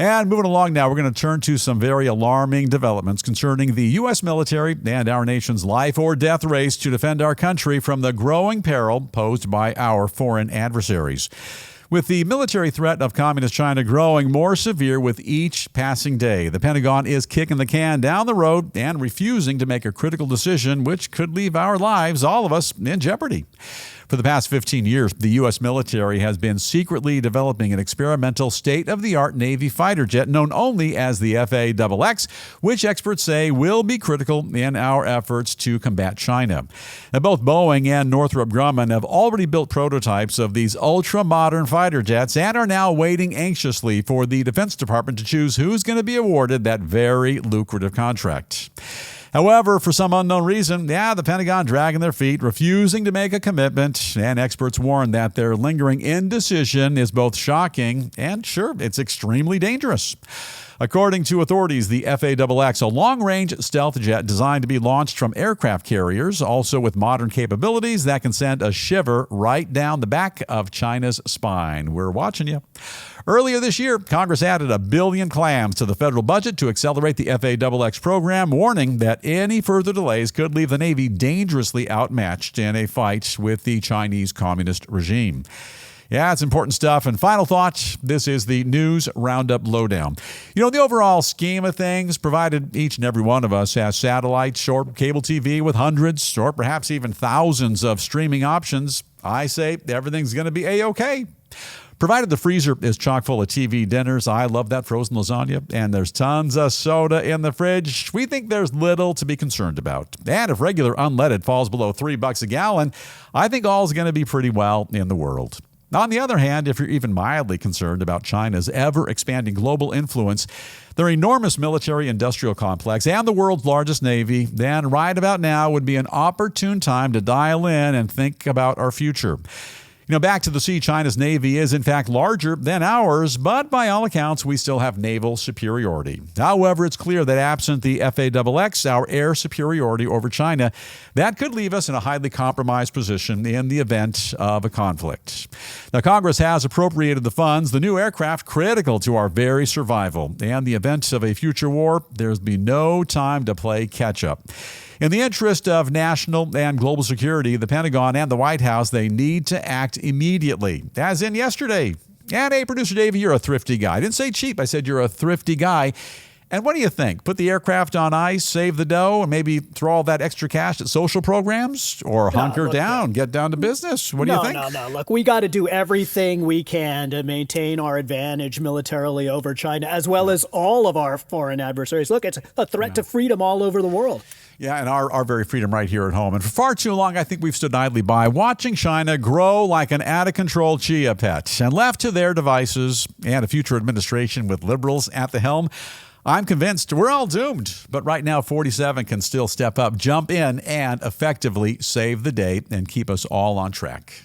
And moving along now, we're going to turn to some very alarming developments concerning the U.S. military and our nation's life or death race to defend our country from the growing peril posed by our foreign adversaries. With the military threat of Communist China growing more severe with each passing day, the Pentagon is kicking the can down the road and refusing to make a critical decision which could leave our lives, all of us, in jeopardy. For the past 15 years, the U.S. military has been secretly developing an experimental state-of-the-art Navy fighter jet known only as the FAXX, which experts say will be critical in our efforts to combat China. Now, both Boeing and Northrop Grumman have already built prototypes of these ultra-modern fighter jets and are now waiting anxiously for the Defense Department to choose who's going to be awarded that very lucrative contract. However, for some unknown reason, the Pentagon dragging their feet, refusing to make a commitment, and experts warn that their lingering indecision is both shocking and, sure, it's extremely dangerous. According to authorities, the FAXX, a long-range stealth jet designed to be launched from aircraft carriers, also with modern capabilities that can send a shiver right down the back of China's spine. We're watching you. Earlier this year, Congress added $1 billion clams to the federal budget to accelerate the FAXX program, warning that any further delays could leave the Navy dangerously outmatched in a fight with the Chinese Communist regime. Yeah, it's important stuff. And final thought, this is the News Roundup Lowdown. You know, the overall scheme of things, provided each and every one of us has satellites or cable TV with hundreds or perhaps even thousands of streaming options, I say everything's going to be A-OK. Provided the freezer is chock full of TV dinners, I love that frozen lasagna, and there's tons of soda in the fridge, we think there's little to be concerned about. And if regular unleaded falls below $3 a gallon, I think all's going to be pretty well in the world. On the other hand, if you're even mildly concerned about China's ever-expanding global influence, their enormous military-industrial complex, and the world's largest navy, then right about now would be an opportune time to dial in and think about our future. You know, back to the sea, China's Navy is in fact larger than ours, but by all accounts, we still have naval superiority. However, it's clear that absent the FAXX, our air superiority over China, that could leave us in a highly compromised position in the event of a conflict. Now, Congress has appropriated the funds, the new aircraft critical to our very survival. And the event of a future war, there's be no time to play catch-up. In the interest of national and global security, the Pentagon and the White House, they need to act immediately, as in yesterday. And hey, Producer Dave, you're a thrifty guy. I didn't say cheap. I said you're a thrifty guy. And what do you think? Put the aircraft on ice, save the dough, and maybe throw all that extra cash at social programs? Or hunker down, get down to business? What do you think? No. Look, we got to do everything we can to maintain our advantage militarily over China, as well as all of our foreign adversaries. Look, it's a threat to freedom all over the world. Yeah, and our very freedom right here at home. And for far too long, I think we've stood idly by, watching China grow like an out-of-control chia pet. And left to their devices and a future administration with liberals at the helm, I'm convinced we're all doomed. But right now, 47 can still step up, jump in, and effectively save the day and keep us all on track.